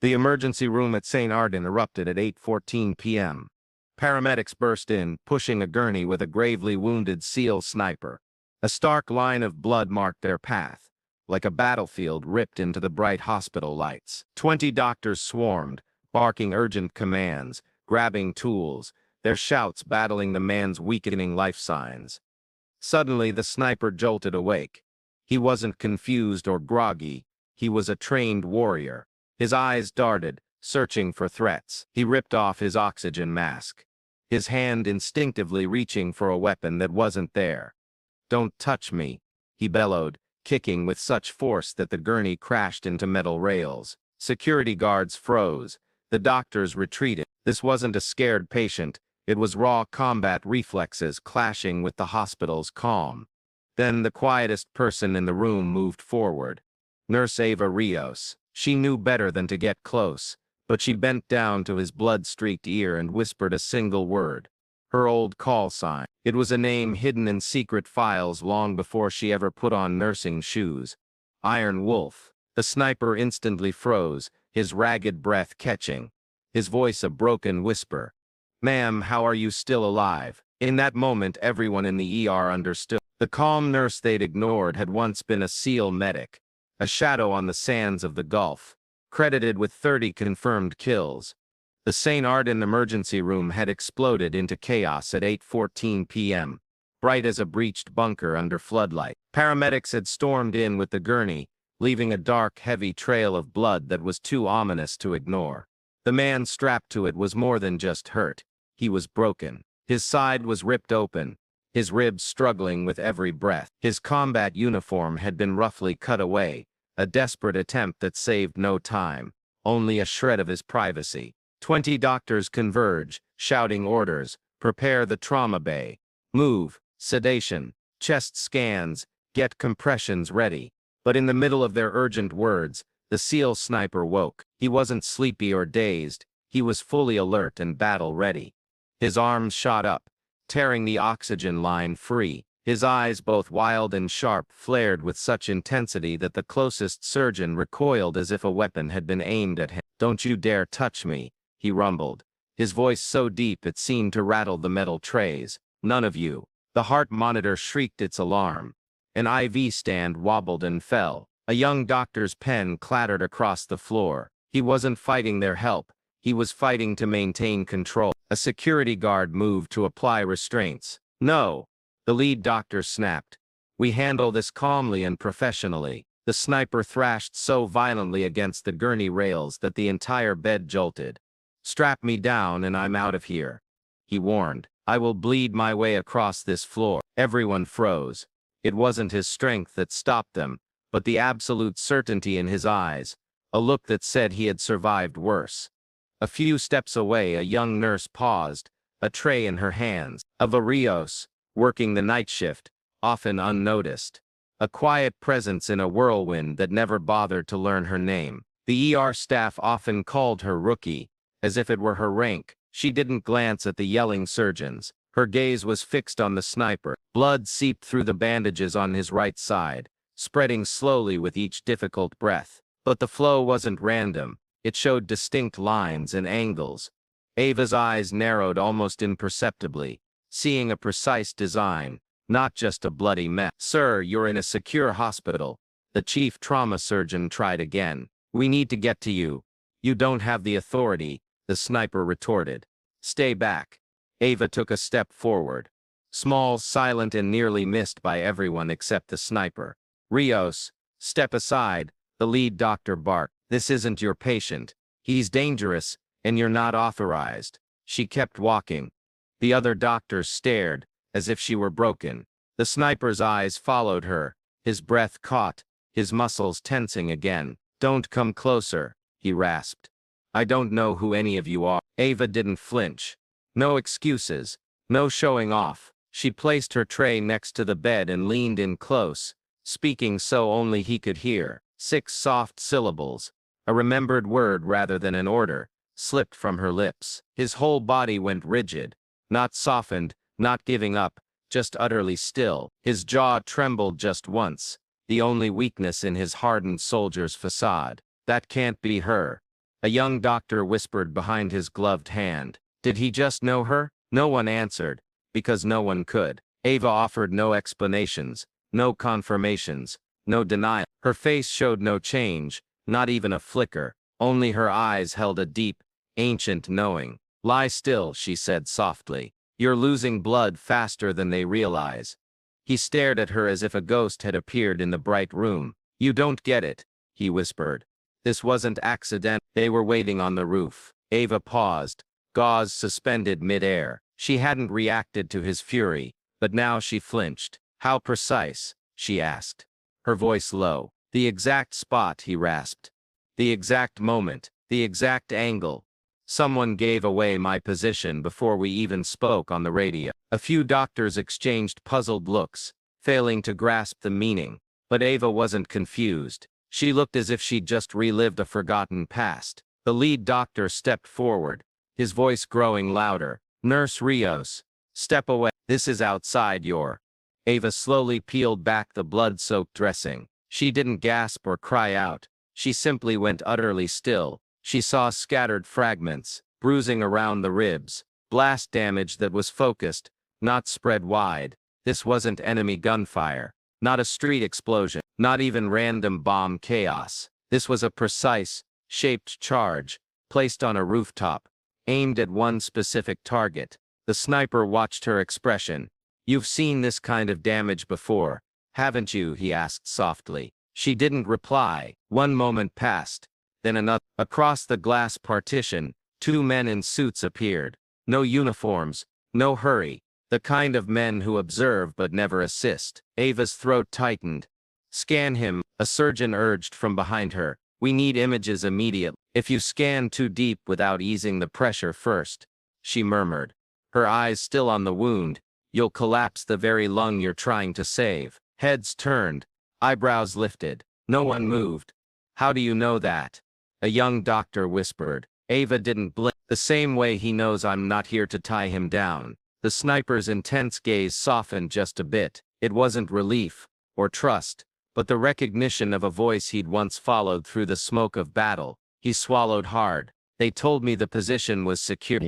The emergency room at St. Arden erupted at 8:14 p.m. Paramedics burst in, pushing a gurney with a gravely wounded SEAL sniper. A stark line of blood marked their path, like a battlefield ripped into the bright hospital lights. 20 doctors swarmed, barking urgent commands, grabbing tools, their shouts battling the man's weakening life signs. Suddenly the sniper jolted awake. He wasn't confused or groggy, he was a trained warrior. His eyes darted, searching for threats. He ripped off his oxygen mask, his hand instinctively reaching for a weapon that wasn't there. "Don't touch me," he bellowed, kicking with such force that the gurney crashed into metal rails. Security guards froze. The doctors retreated. This wasn't a scared patient, it was raw combat reflexes clashing with the hospital's calm. Then the quietest person in the room moved forward. Nurse Ava Rios. She knew better than to get close, but she bent down to his blood-streaked ear and whispered a single word. Her old call sign. It was a name hidden in secret files long before she ever put on nursing shoes. Iron Wolf. The sniper instantly froze, his ragged breath catching, his voice a broken whisper. "Ma'am, how are you still alive?" In that moment everyone in the ER understood. The calm nurse they'd ignored had once been a SEAL medic, a shadow on the sands of the Gulf, credited with 30 confirmed kills. The St. Arden emergency room had exploded into chaos at 8:14 p.m., bright as a breached bunker under floodlight. Paramedics had stormed in with the gurney, leaving a dark, heavy trail of blood that was too ominous to ignore. The man strapped to it was more than just hurt. He was broken. His side was ripped open, his ribs struggling with every breath. His combat uniform had been roughly cut away, a desperate attempt that saved no time, only a shred of his privacy. 20 doctors converge, shouting orders: "Prepare the trauma bay. Move, sedation, chest scans, get compressions ready." But in the middle of their urgent words, the SEAL sniper woke. He wasn't sleepy or dazed, he was fully alert and battle-ready. His arms shot up, tearing the oxygen line free. His eyes, both wild and sharp, flared with such intensity that the closest surgeon recoiled as if a weapon had been aimed at him. "Don't you dare touch me," he rumbled, his voice so deep it seemed to rattle the metal trays. "None of you." The heart monitor shrieked its alarm. An IV stand wobbled and fell. A young doctor's pen clattered across the floor. He wasn't fighting their help, he was fighting to maintain control. A security guard moved to apply restraints. "No," the lead doctor snapped. "We handle this calmly and professionally." The sniper thrashed so violently against the gurney rails that the entire bed jolted. "Strap me down and I'm out of here," he warned. "I will bleed my way across this floor." Everyone froze. It wasn't his strength that stopped them, but the absolute certainty in his eyes, a look that said he had survived worse. A few steps away, a young nurse paused, a tray in her hands. Ava Rios, working the night shift, often unnoticed. A quiet presence in a whirlwind that never bothered to learn her name. The ER staff often called her Rookie, as if it were her rank. She didn't glance at the yelling surgeons. Her gaze was fixed on the sniper. Blood seeped through the bandages on his right side, spreading slowly with each difficult breath. But the flow wasn't random. It showed distinct lines and angles. Ava's eyes narrowed almost imperceptibly, seeing a precise design, not just a bloody mess. "Sir, you're in a secure hospital," the chief trauma surgeon tried again. "We need to get to you." "You don't have the authority," the sniper retorted. "Stay back." Ava took a step forward. Small, silent, and nearly missed by everyone except the sniper. "Rios, step aside," the lead doctor barked. "This isn't your patient. He's dangerous, and you're not authorized." She kept walking. The other doctors stared, as if she were broken. The sniper's eyes followed her, his breath caught, his muscles tensing again. "Don't come closer," he rasped. "I don't know who any of you are." Ava didn't flinch. No excuses, no showing off. She placed her tray next to the bed and leaned in close, speaking so only he could hear. 6 soft syllables, a remembered word rather than an order, slipped from her lips. His whole body went rigid, not softened, not giving up, just utterly still. His jaw trembled just once, the only weakness in his hardened soldier's facade. "That can't be her." A young doctor whispered behind his gloved hand. Did he just know her? No one answered, because no one could. Ava offered no explanations, no confirmations, no denial. Her face showed no change, not even a flicker, only her eyes held a deep, ancient knowing. Lie still, she said softly. You're losing blood faster than they realize. He stared at her as if a ghost had appeared in the bright room. You don't get it, he whispered. This wasn't accidental. They were waiting on the roof. Ava paused, gauze suspended mid-air. She hadn't reacted to his fury, but now she flinched. How precise? She asked, her voice low. The exact spot, he rasped. The exact moment, the exact angle. Someone gave away my position before we even spoke on the radio. A few doctors exchanged puzzled looks, failing to grasp the meaning, but Ava wasn't confused. She looked as if she'd just relived a forgotten past. The lead doctor stepped forward, his voice growing louder. Nurse Rios, step away. This is outside your... Ava slowly peeled back the blood-soaked dressing. She didn't gasp or cry out. She simply went utterly still. She saw scattered fragments, bruising around the ribs, blast damage that was focused, not spread wide. This wasn't enemy gunfire, not a street explosion, not even random bomb chaos. This was a precise, shaped charge, placed on a rooftop, aimed at one specific target. The sniper watched her expression. You've seen this kind of damage before, haven't you? He asked softly. She didn't reply. One moment passed, then another. Across the glass partition, two men in suits appeared. No uniforms, no hurry, the kind of men who observe but never assist. Ava's throat tightened. Scan him, a surgeon urged from behind her. We need images immediately. If you scan too deep without easing the pressure first, she murmured, her eyes still on the wound, you'll collapse the very lung you're trying to save. Heads turned, eyebrows lifted. No one moved. How do you know that? A young doctor whispered. Ava didn't blink. The same way he knows I'm not here to tie him down. The sniper's intense gaze softened just a bit. It wasn't relief or trust, but the recognition of a voice he'd once followed through the smoke of battle. He swallowed hard. They told me the position was secure.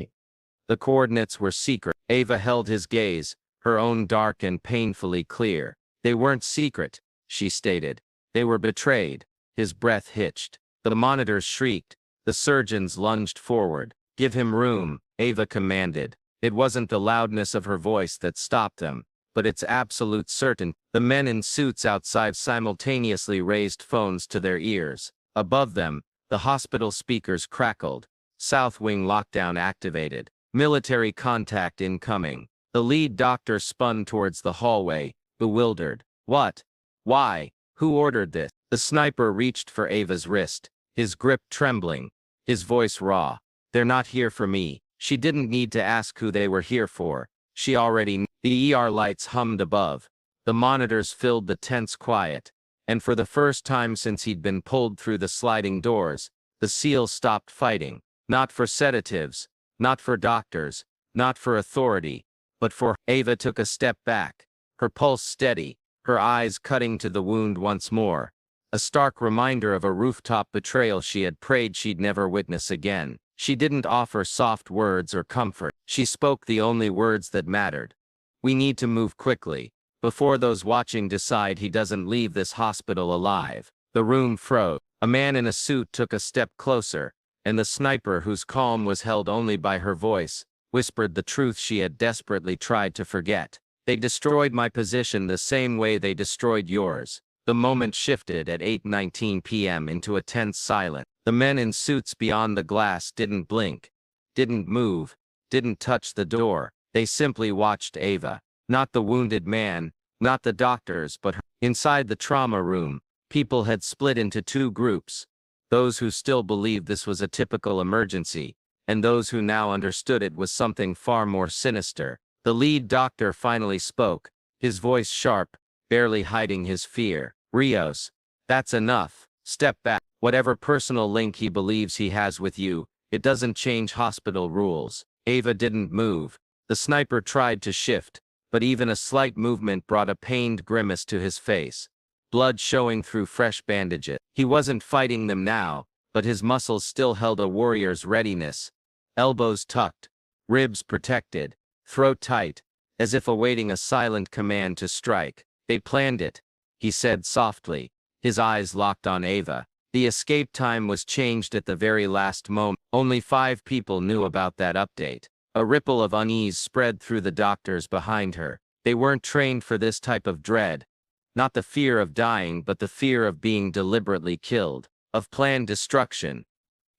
The coordinates were secret. Ava held his gaze, her own dark and painfully clear. They weren't secret, she stated. They were betrayed. His breath hitched. The monitors shrieked. The surgeons lunged forward. Give him room, Ava commanded. It wasn't the loudness of her voice that stopped them, but its absolute certainty. The men in suits outside simultaneously raised phones to their ears. Above them, the hospital speakers crackled. South Wing lockdown activated. Military contact incoming. The lead doctor spun towards the hallway, bewildered. What? Why? Who ordered this? The sniper reached for Ava's wrist, his grip trembling, his voice raw. They're not here for me. She didn't need to ask who they were here for. She already knew. The ER lights hummed above. The monitors filled the tense quiet. And for the first time since he'd been pulled through the sliding doors, the SEALs stopped fighting. Not for sedatives, not for doctors, not for authority, but for... Ava took a step back, her pulse steady, her eyes cutting to the wound once more. A stark reminder of a rooftop betrayal she had prayed she'd never witness again. She didn't offer soft words or comfort. She spoke the only words that mattered. We need to move quickly, before those watching decide he doesn't leave this hospital alive. The room froze. A man in a suit took a step closer, and the sniper, whose calm was held only by her voice, whispered the truth she had desperately tried to forget. They destroyed my position the same way they destroyed yours. The moment shifted at 8:19 p.m. into a tense silence. The men in suits beyond the glass didn't blink, didn't move, didn't touch the door. They simply watched Ava. Not the wounded man, not the doctors, but her. Inside the trauma room, people had split into two groups. Those who still believed this was a typical emergency, and those who now understood it was something far more sinister. The lead doctor finally spoke, his voice sharp, barely hiding his fear. Rios, that's enough. Step back. Whatever personal link he believes he has with you, it doesn't change hospital rules. Ava didn't move. The sniper tried to shift, but even a slight movement brought a pained grimace to his face. Blood showing through fresh bandages. He wasn't fighting them now, but his muscles still held a warrior's readiness. Elbows tucked, ribs protected, throat tight, as if awaiting a silent command to strike. "They planned it," he said softly, his eyes locked on Ava. The escape time was changed at the very last moment. Only 5 people knew about that update. A ripple of unease spread through the doctors behind her. They weren't trained for this type of dread. Not the fear of dying, but the fear of being deliberately killed, of planned destruction.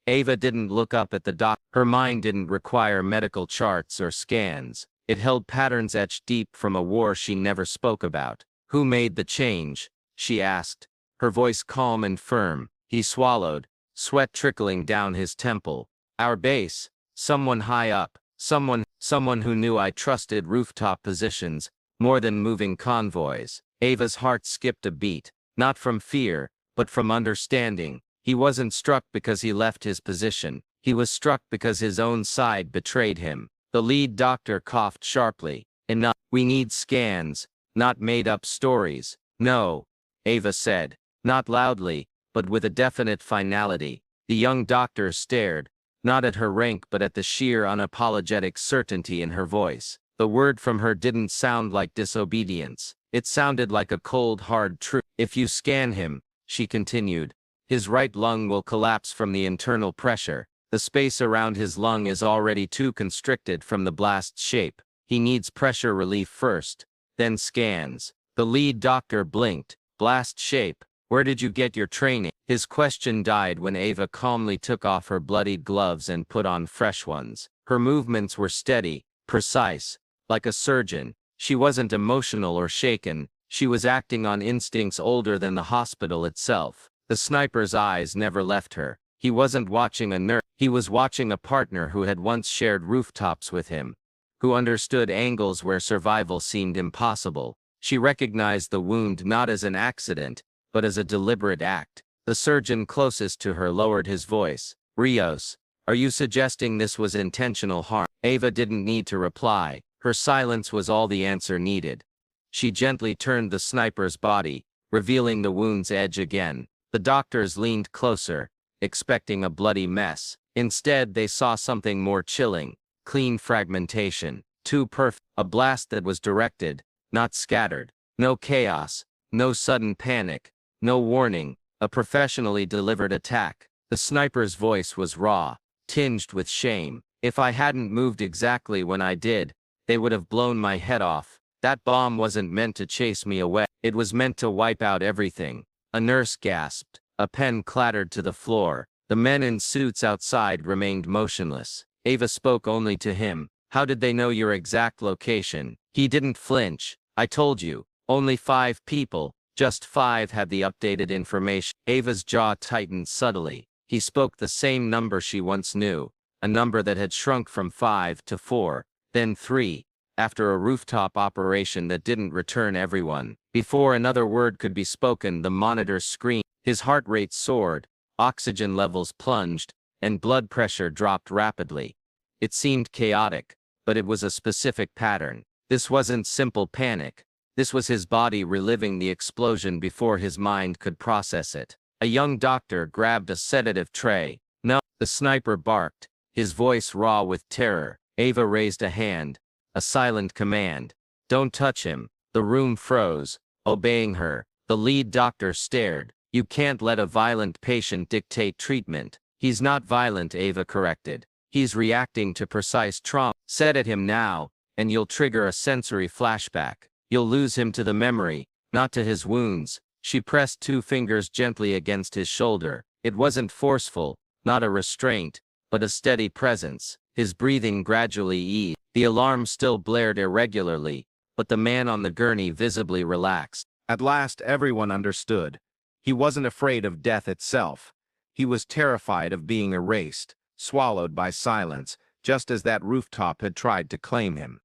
Ava didn't look up at the doc. Her mind didn't require medical charts or scans. It held patterns etched deep from a war she never spoke about. "Who made the change?" she asked, her voice calm and firm. He swallowed, sweat trickling down his temple. "Our base. Someone high up. Someone who knew I trusted rooftop positions more than moving convoys." Ava's heart skipped a beat, not from fear, but from understanding. He wasn't struck because he left his position. He was struck because his own side betrayed him. The lead doctor coughed sharply. "Enough. We need scans, not made-up stories." "No," Ava said, not loudly, but with a definite finality. The young doctor stared, not at her rank but at the sheer unapologetic certainty in her voice. The word from her didn't sound like disobedience. It sounded like a cold, hard truth. "If you scan him," she continued, "his right lung will collapse from the internal pressure. The space around his lung is already too constricted from the blast's shape. He needs pressure relief first, then scans." The lead doctor blinked. "Blast shape? Where did you get your training?" His question died when Ava calmly took off her bloodied gloves and put on fresh ones. Her movements were steady, precise, like a surgeon. She wasn't emotional or shaken. She was acting on instincts older than the hospital itself. The sniper's eyes never left her. He wasn't watching a nurse. He was watching a partner who had once shared rooftops with him, who understood angles where survival seemed impossible. She recognized the wound not as an accident, but as a deliberate act. The surgeon closest to her lowered his voice. "Rios, are you suggesting this was intentional harm?" Ava didn't need to reply. Her silence was all the answer needed. She gently turned the sniper's body, revealing the wound's edge again. The doctors leaned closer, expecting a bloody mess. Instead, they saw something more chilling: clean fragmentation. Too perfect. A blast that was directed, not scattered. No chaos, no sudden panic, no warning. A professionally delivered attack. The sniper's voice was raw, tinged with shame. "If I hadn't moved exactly when I did, they would have blown my head off. That bomb wasn't meant to chase me away. It was meant to wipe out everything." A nurse gasped. A pen clattered to the floor. The men in suits outside remained motionless. Ava spoke only to him. "How did they know your exact location?" He didn't flinch. "I told you, only 5 people. Just 5 had the updated information." Ava's jaw tightened subtly. He spoke the same number she once knew, a number that had shrunk from 5 to 4, then 3, after a rooftop operation that didn't return everyone. Before another word could be spoken, the monitor screamed. His heart rate soared, oxygen levels plunged, and blood pressure dropped rapidly. It seemed chaotic, but it was a specific pattern. This wasn't simple panic. This was his body reliving the explosion before his mind could process it. A young doctor grabbed a sedative tray. "No," the sniper barked, his voice raw with terror. Ava raised a hand, a silent command. "Don't touch him." The room froze, obeying her. The lead doctor stared. "You can't let a violent patient dictate treatment." "He's not violent," Ava corrected. "He's reacting to precise trauma. Set at him now, and you'll trigger a sensory flashback. You'll lose him to the memory, not to his wounds." She pressed 2 fingers gently against his shoulder. It wasn't forceful, not a restraint, but a steady presence. His breathing gradually eased. The alarm still blared irregularly, but the man on the gurney visibly relaxed. At last everyone understood. He wasn't afraid of death itself. He was terrified of being erased, swallowed by silence, just as that rooftop had tried to claim him.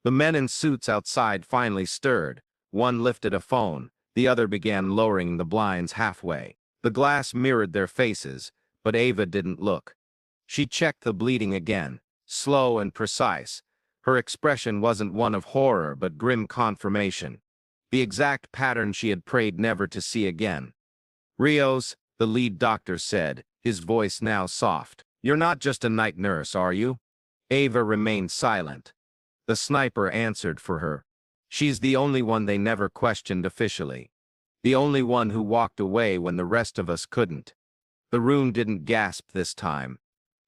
The men in suits outside finally stirred. One lifted a phone, the other began lowering the blinds halfway. The glass mirrored their faces, but Ava didn't look. She checked the bleeding again, slow and precise. Her expression wasn't one of horror but grim confirmation. The exact pattern she had prayed never to see again. "Rios," the lead doctor said, his voice now soft. "You're not just a night nurse, are you?" Ava remained silent. The sniper answered for her. "She's the only one they never questioned officially. The only one who walked away when the rest of us couldn't." The room didn't gasp this time.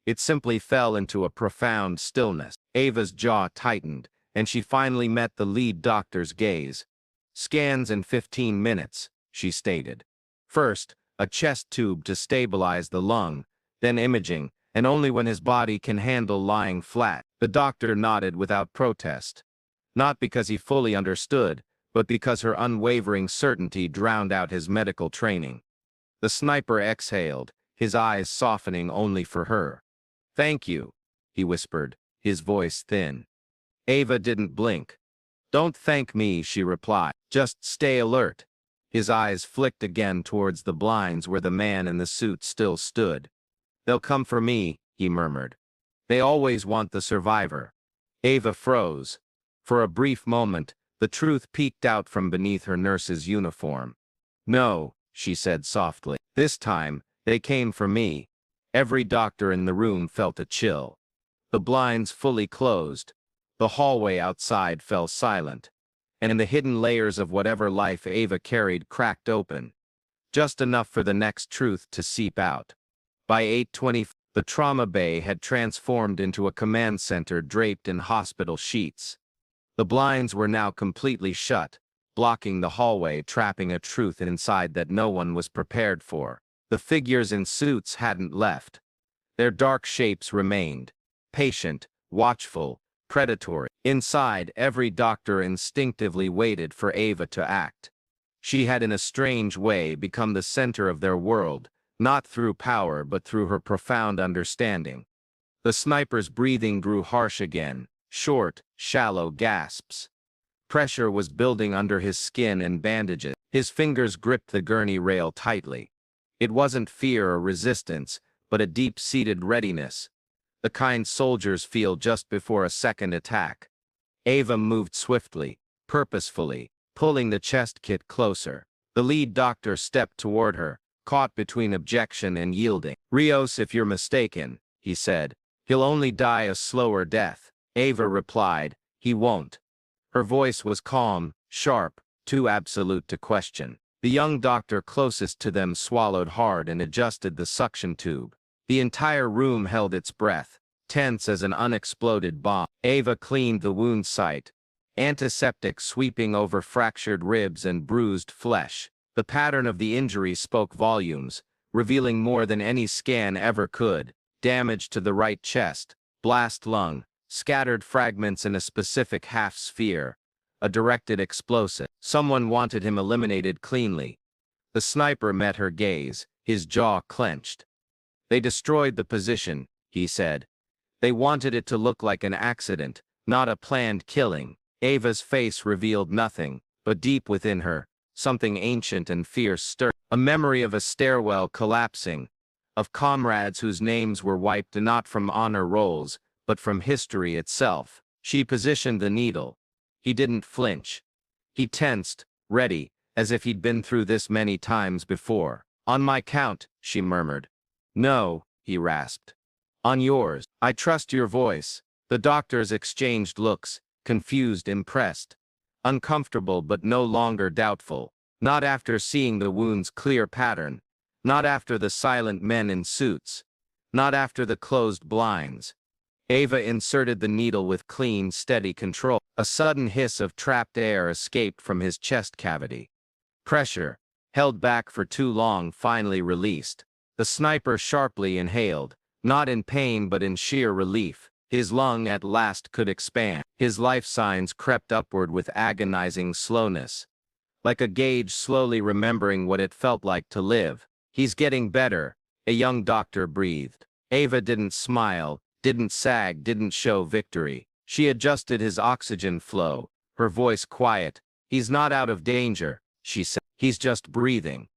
It simply fell into a profound stillness. Ava's jaw tightened, and she finally met the lead doctor's gaze. "Scans in 15 minutes, she stated. "First, a chest tube to stabilize the lung, then imaging, and only when his body can handle lying flat." The doctor nodded without protest. Not because he fully understood, but because her unwavering certainty drowned out his medical training. The sniper exhaled, his eyes softening only for her. "Thank you," he whispered, his voice thin. Ava didn't blink. "Don't thank me," she replied. "Just stay alert." His eyes flicked again towards the blinds where the man in the suit still stood. "They'll come for me," he murmured. "They always want the survivor." Ava froze. For a brief moment, the truth peeked out from beneath her nurse's uniform. "No," she said softly. "This time, they came for me." Every doctor in the room felt a chill. The blinds fully closed. The hallway outside fell silent. And the hidden layers of whatever life Ava carried cracked open. Just enough for the next truth to seep out. By 8:20, the trauma bay had transformed into a command center draped in hospital sheets. The blinds were now completely shut, blocking the hallway, trapping a truth inside that no one was prepared for. The figures in suits hadn't left. Their dark shapes remained, patient, watchful, predatory. Inside, every doctor instinctively waited for Ava to act. She had in a strange way become the center of their world, not through power but through her profound understanding. The sniper's breathing grew harsh again, short, shallow gasps. Pressure was building under his skin and bandages. His fingers gripped the gurney rail tightly. It wasn't fear or resistance, but a deep-seated readiness, the kind soldiers feel just before a second attack. Ava moved swiftly, purposefully, pulling the chest kit closer. The lead doctor stepped toward her, caught between objection and yielding. "Rios, if you're mistaken," he said. "He'll only die a slower death." Ava replied, "He won't." Her voice was calm, sharp, too absolute to question. The young doctor closest to them swallowed hard and adjusted the suction tube. The entire room held its breath, tense as an unexploded bomb. Ava cleaned the wound site, antiseptic sweeping over fractured ribs and bruised flesh. The pattern of the injury spoke volumes, revealing more than any scan ever could. Damage to the right chest, blast lung, scattered fragments in a specific half-sphere, a directed explosive. Someone wanted him eliminated cleanly. The sniper met her gaze, his jaw clenched. "They destroyed the position," he said. "They wanted it to look like an accident, not a planned killing." Ava's face revealed nothing, but deep within her, something ancient and fierce stirred. A memory of a stairwell collapsing, of comrades whose names were wiped not from honor rolls, but from history itself. She positioned the needle. He didn't flinch. He tensed, ready, as if he'd been through this many times before. "On my count," she murmured. "No," he rasped. "On yours." "I trust your voice." The doctors exchanged looks, confused, impressed. Uncomfortable but no longer doubtful. Not after seeing the wound's clear pattern. Not after the silent men in suits. Not after the closed blinds. Ava inserted the needle with clean, steady control. A sudden hiss of trapped air escaped from his chest cavity. Pressure, held back for too long, finally released. The sniper sharply inhaled, not in pain but in sheer relief. His lung at last could expand. His life signs crept upward with agonizing slowness. Like a gauge slowly remembering what it felt like to live. "He's getting better," a young doctor breathed. Ava didn't smile, didn't sag, didn't show victory. She adjusted his oxygen flow, her voice quiet. "He's not out of danger," she said. "He's just breathing."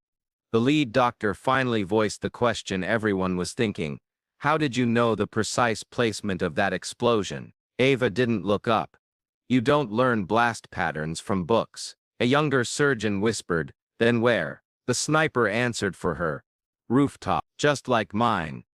The lead doctor finally voiced the question everyone was thinking. "How did you know the precise placement of that explosion?" Ava didn't look up. "You don't learn blast patterns from books." A younger surgeon whispered, "Then where?" The sniper answered for her. Rooftop, just like mine.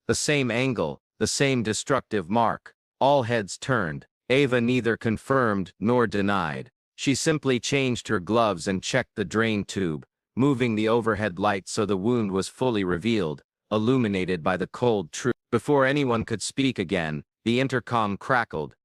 The same angle, the same destructive mark. All heads turned. Ava neither confirmed nor denied. She simply changed her gloves and checked the drain tube, moving the overhead light so the wound was fully revealed, illuminated by the cold truth. Before anyone could speak again, the intercom crackled.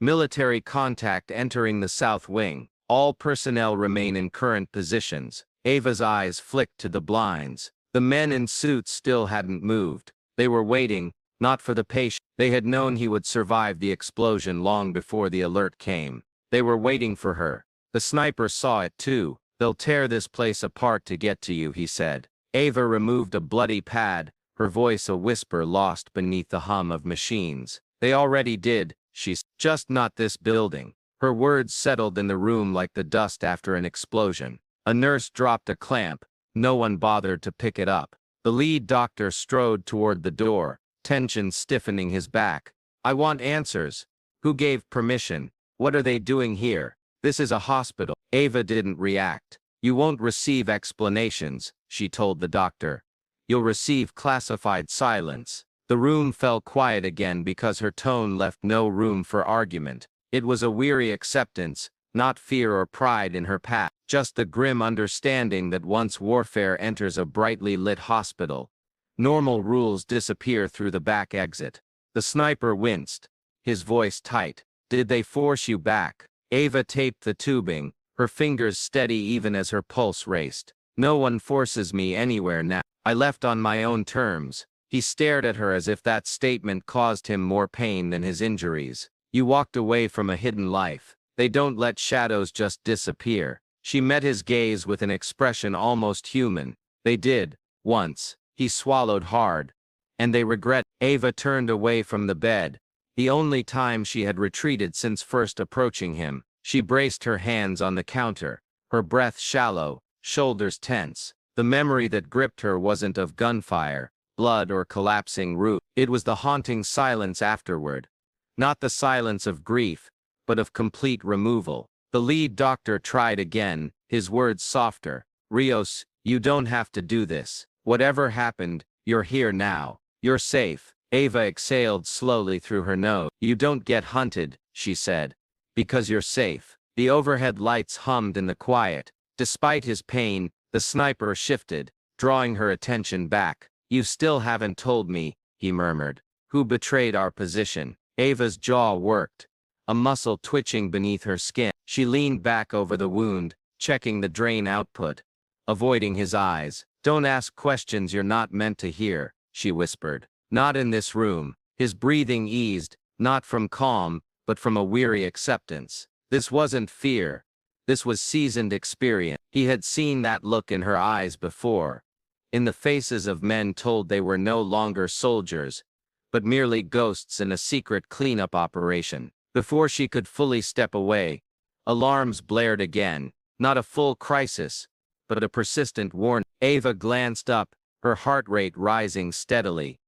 Military contact entering the south wing. All personnel remain in current positions. Ava's eyes flicked to the blinds. The men in suits still hadn't moved. They were waiting, not for the patient. They had known he would survive the explosion long before the alert came. They were waiting for her. The sniper saw it too. "They'll tear this place apart to get to you," he said. Ava removed a bloody pad, her voice a whisper lost beneath the hum of machines. "They already did," she said. "Just not this building." Her words settled in the room like the dust after an explosion. A nurse dropped a clamp. No one bothered to pick it up. The lead doctor strode toward the door, tension stiffening his back. "I want answers. Who gave permission? What are they doing here? This is a hospital." Ava didn't react. "You won't receive explanations," she told the doctor. "You'll receive classified silence." The room fell quiet again because her tone left no room for argument. It was a weary acceptance, not fear or pride in her past, just the grim understanding that once warfare enters a brightly lit hospital, normal rules disappear through the back exit. The sniper winced, his voice tight. "Did they force you back?" Ava taped the tubing, her fingers steady even as her pulse raced. "No one forces me anywhere now. I left on my own terms." He stared at her as if that statement caused him more pain than his injuries. "You walked away from a hidden life. They don't let shadows just disappear." She met his gaze with an expression almost human. "They did, once." He swallowed hard. "And they regret." Ava turned away from the bed, the only time she had retreated since first approaching him. She braced her hands on the counter, her breath shallow, shoulders tense. The memory that gripped her wasn't of gunfire, blood or collapsing roof. It was the haunting silence afterward. Not the silence of grief, but of complete removal. The lead doctor tried again, his words softer. "Rios, you don't have to do this. Whatever happened, you're here now. You're safe." Ava exhaled slowly through her nose. "You don't get hunted," she said, "because you're safe." The overhead lights hummed in the quiet. Despite his pain, the sniper shifted, drawing her attention back. "You still haven't told me," he murmured. "Who betrayed our position?" Ava's jaw worked, a muscle twitching beneath her skin. She leaned back over the wound, checking the drain output, avoiding his eyes. "Don't ask questions you're not meant to hear," she whispered. "Not in this room." His breathing eased, not from calm, but from a weary acceptance. This wasn't fear. This was seasoned experience. He had seen that look in her eyes before, in the faces of men told they were no longer soldiers, but merely ghosts in a secret cleanup operation. Before she could fully step away, alarms blared again, not a full crisis, but a persistent warning. Ava glanced up, her heart rate rising steadily.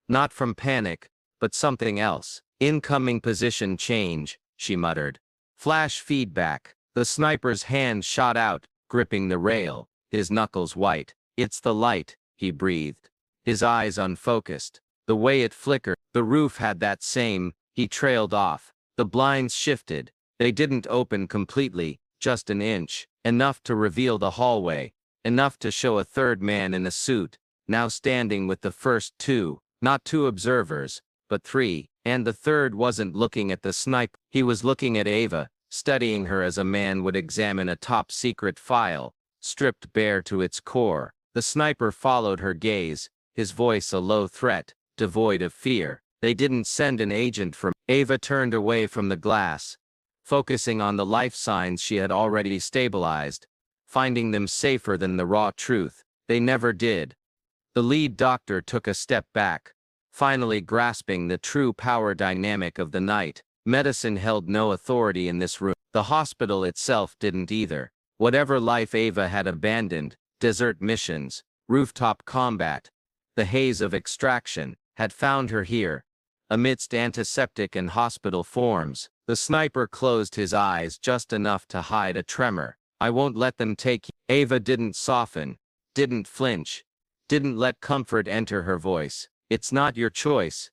Not from panic, but something else. "Incoming position change," she muttered. Flash feedback. The sniper's hand shot out, gripping the rail, his knuckles white. "It's the light," he breathed, his eyes unfocused. The way it flickered, the roof had that same. He trailed off. The blinds shifted. They didn't open completely, just an inch, enough to reveal the hallway, enough to show a third man in a suit, now standing with the first two, not two observers, but three, and the third wasn't looking at the sniper. He was looking at Ava, studying her as a man would examine a top-secret file, stripped bare to its core. The sniper followed her gaze, his voice a low threat, devoid of fear. "They didn't send an agent from." Ava turned away from the glass, focusing on the life signs she had already stabilized, finding them safer than the raw truth. "They never did." The lead doctor took a step back, finally grasping the true power dynamic of the night. Medicine held no authority in this room. The hospital itself didn't either. Whatever life Ava had abandoned, desert missions, rooftop combat, the haze of extraction, had found her here, amidst antiseptic and hospital forms. The sniper closed his eyes just enough to hide a tremor. "I won't let them take you." Ava didn't soften, didn't flinch, didn't let comfort enter her voice. It's not your choice.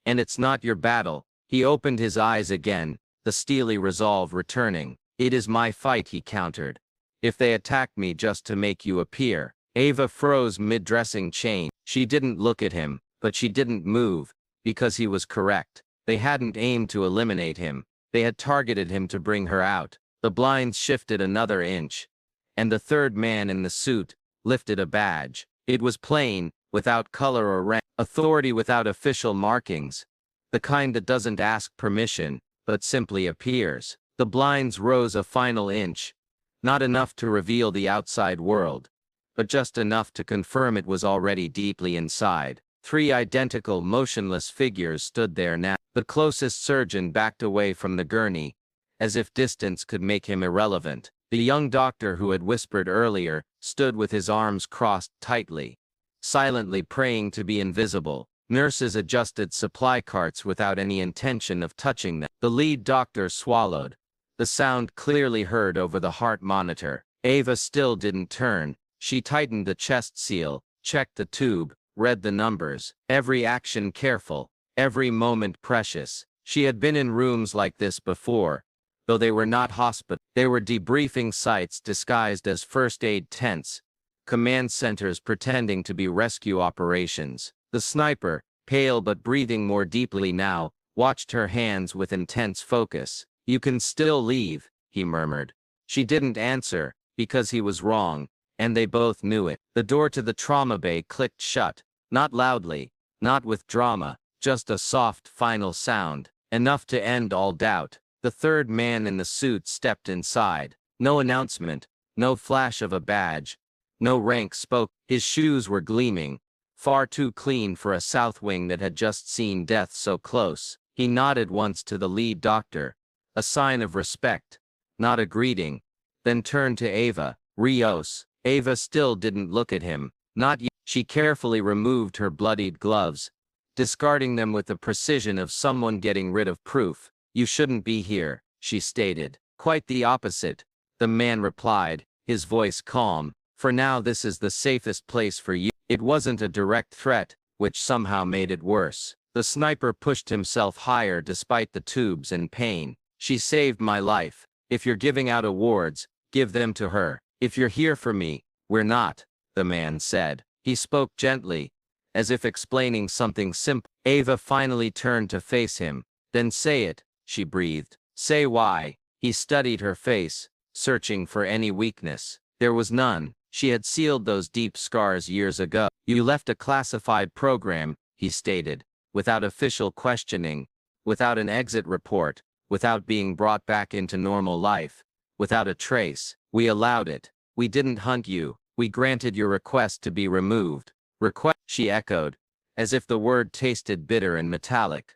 And it's not your battle. He opened his eyes again, the steely resolve returning. It is my fight, he countered. If they attack me just to make you appear. Ava froze mid-dressing change. She didn't look at him, but she didn't move, because he was correct. They hadn't aimed to eliminate him. They had targeted him to bring her out. The blinds shifted another inch. And the third man in the suit lifted a badge. It was plain, without color or rank. Authority without official markings. The kind that doesn't ask permission, but simply appears. The blinds rose a final inch. Not enough to reveal the outside world, but just enough to confirm it was already deeply inside. 3 identical motionless figures stood there now. The closest surgeon backed away from the gurney, as if distance could make him irrelevant. The young doctor who had whispered earlier stood with his arms crossed tightly, silently praying to be invisible. Nurses adjusted supply carts without any intention of touching them. The lead doctor swallowed, the sound clearly heard over the heart monitor. Ava still didn't turn. She tightened the chest seal, checked the tube, read the numbers. Every action careful, every moment precious. She had been in rooms like this before, though they were not hospitals. They were debriefing sites disguised as first aid tents, command centers pretending to be rescue operations. The sniper, pale but breathing more deeply now, watched her hands with intense focus. You can still leave, he murmured. She didn't answer, because he was wrong, and they both knew it. The door to the trauma bay clicked shut, not loudly, not with drama, just a soft final sound, enough to end all doubt. The third man in the suit stepped inside. No announcement, no flash of a badge, no rank spoke. His shoes were gleaming, far too clean for a South Wing that had just seen death so close. He nodded once to the lead doctor, a sign of respect, not a greeting, then turned to Ava Rios. Ava still didn't look at him, not yet. She carefully removed her bloodied gloves, discarding them with the precision of someone getting rid of proof. You shouldn't be here, she stated. Quite the opposite, the man replied, his voice calm. For now this is the safest place for you. It wasn't a direct threat, which somehow made it worse. The sniper pushed himself higher despite the tubes and pain. She saved my life. If you're giving out awards, give them to her. If you're here for me, we're not, the man said. He spoke gently, as if explaining something simple. Ava finally turned to face him. Then say it, she breathed. Say why. He studied her face, searching for any weakness. There was none. She had sealed those deep scars years ago. You left a classified program, he stated, without official questioning, without an exit report, without being brought back into normal life, without a trace. We allowed it. We didn't hunt you. We granted your request to be removed. Request, she echoed, as if the word tasted bitter and metallic.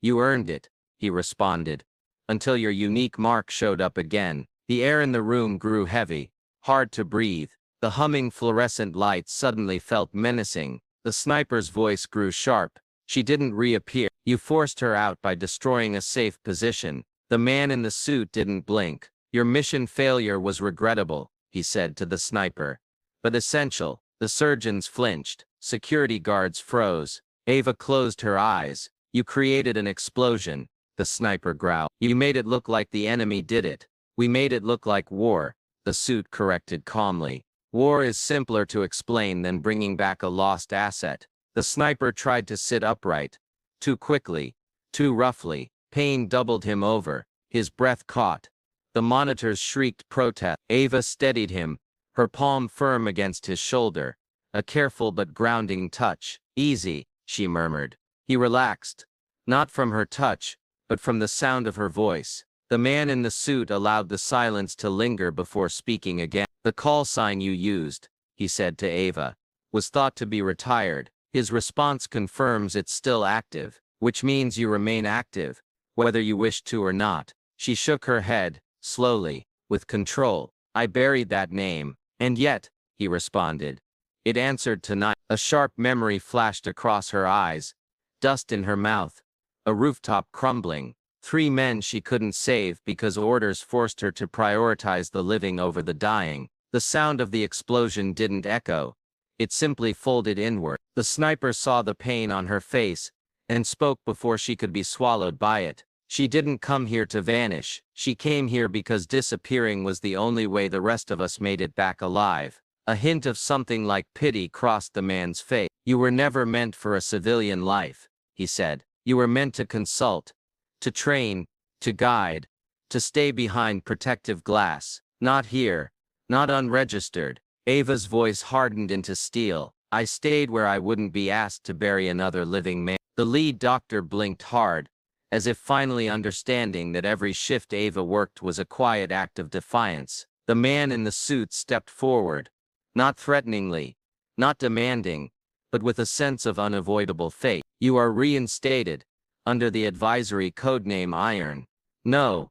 You earned it, he responded, until your unique mark showed up again. The air in the room grew heavy, hard to breathe. The humming fluorescent lights suddenly felt menacing. The sniper's voice grew sharp. She didn't reappear. You forced her out by destroying a safe position. The man in the suit didn't blink. Your mission failure was regrettable, he said to the sniper, but essential. The surgeons flinched. Security guards froze. Ava closed her eyes. You created an explosion, the sniper growled. You made it look like the enemy did it. We made it look like war, the suit corrected calmly. War is simpler to explain than bringing back a lost asset. The sniper tried to sit upright. Too quickly, too roughly. Pain doubled him over. His breath caught. The monitors shrieked protest. Ava steadied him, her palm firm against his shoulder. A careful but grounding touch. Easy, she murmured. He relaxed. Not from her touch, but from the sound of her voice. The man in the suit allowed the silence to linger before speaking again. The call sign you used, he said to Ava, was thought to be retired. His response confirms it's still active, which means you remain active, whether you wish to or not. She shook her head, slowly, with control. I buried that name, and yet, he responded. It answered tonight. A sharp memory flashed across her eyes. Dust in her mouth. A rooftop crumbling. 3 men she couldn't save because orders forced her to prioritize the living over the dying. The sound of the explosion didn't echo. it simply folded inward. The sniper saw the pain on her face and spoke before she could be swallowed by it. She didn't come here to vanish. She came here because disappearing was the only way the rest of us made it back alive. A hint of something like pity crossed the man's face. You were never meant for a civilian life, he said. You were meant to consult, to train, to guide, to stay behind protective glass. Not here, not unregistered. Ava's voice hardened into steel. I stayed where I wouldn't be asked to bury another living man. The lead doctor blinked hard, as if finally understanding that every shift Ava worked was a quiet act of defiance. The man in the suit stepped forward, not threateningly, not demanding, but with a sense of unavoidable fate. You are reinstated, under the advisory codename Iron. No,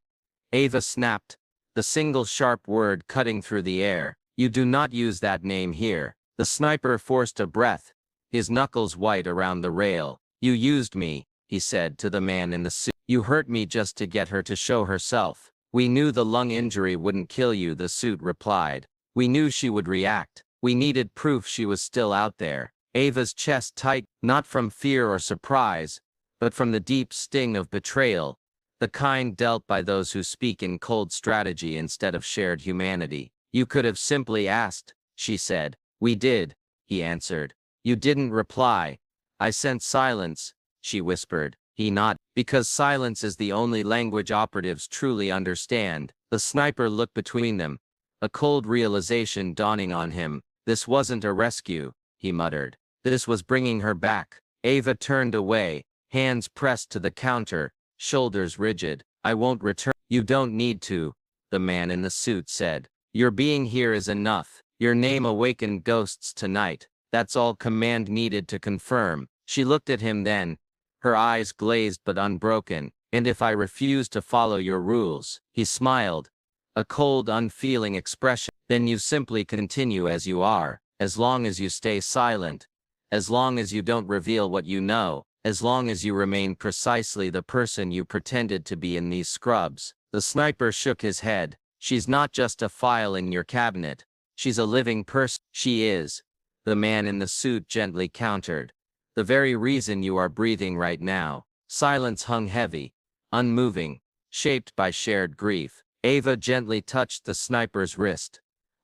Ava snapped, the single sharp word cutting through the air. You do not use that name here. The sniper forced a breath, his knuckles white around the rail. You used me, he said to the man in the suit. You hurt me just to get her to show herself. We knew the lung injury wouldn't kill you, the suit replied. We knew she would react. We needed proof she was still out there. Ava's chest tightened, not from fear or surprise, but from the deep sting of betrayal, the kind dealt by those who speak in cold strategy instead of shared humanity. You could have simply asked, she said. We did, he answered. You didn't reply. I sensed silence, she whispered. He nodded. Because silence is the only language operatives truly understand. The sniper looked between them, a cold realization dawning on him. This wasn't a rescue, he muttered. This was bringing her back. Ava turned away, hands pressed to the counter, shoulders rigid. I won't return. You don't need to, the man in the suit said. Your being here is enough. Your name awakened ghosts tonight. That's all command needed to confirm. She looked at him then, her eyes glazed but unbroken. And if I refuse to follow your rules, he smiled, a cold, unfeeling expression, then you simply continue as you are, as long as you stay silent, as long as you don't reveal what you know, as long as you remain precisely the person you pretended to be in these scrubs. The sniper shook his head. She's not just a file in your cabinet. She's a living person. She is, the man in the suit gently countered. The very reason you are breathing right now. Silence hung heavy, unmoving, shaped by shared grief. Ava gently touched the sniper's wrist,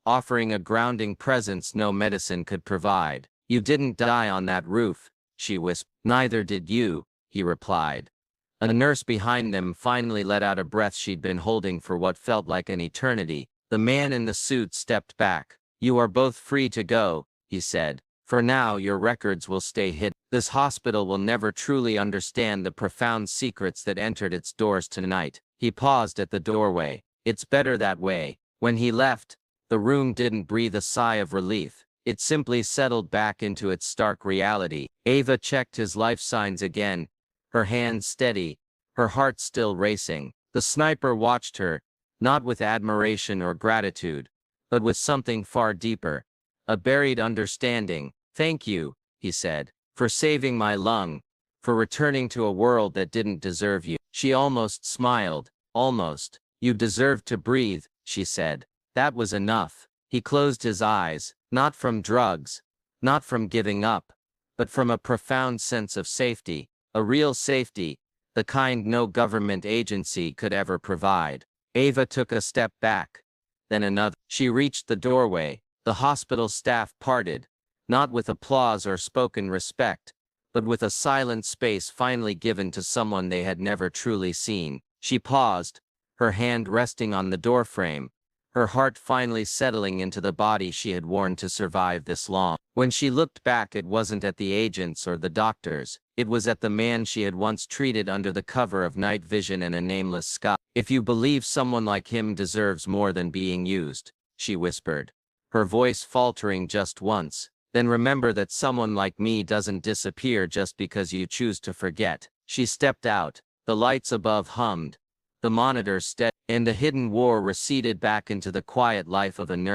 offering a grounding presence no medicine could provide. You didn't die on that roof, she whispered. Neither did you, he replied. A nurse behind them finally let out a breath she'd been holding for what felt like an eternity. The man in the suit stepped back. You are both free to go, he said. For now, your records will stay hidden. This hospital will never truly understand the profound secrets that entered its doors tonight. He paused at the doorway. It's better that way. When he left, the room didn't breathe a sigh of relief. It simply settled back into its stark reality. Ava checked his life signs again, her hands steady, her heart still racing. The sniper watched her, not with admiration or gratitude, but with something far deeper, a buried understanding. Thank you, he said, for saving my lung, for returning to a world that didn't deserve you. She almost smiled. Almost. You deserved to breathe, she said. That was enough. He closed his eyes, not from drugs, not from giving up, but from a profound sense of safety, a real safety, the kind no government agency could ever provide. Ava took a step back, then another. She reached the doorway. The hospital staff parted, not with applause or spoken respect, but with a silent space finally given to someone they had never truly seen. She paused, her hand resting on the doorframe, her heart finally settling into the body she had worn to survive this long. When she looked back, it wasn't at the agents or the doctors, it was at the man she had once treated under the cover of night vision and a nameless sky. If you believe someone like him deserves more than being used, she whispered, her voice faltering just once, then remember that someone like me doesn't disappear just because you choose to forget. She stepped out, the lights above hummed, the monitor steady, and the hidden war receded back into the quiet life of a nurse.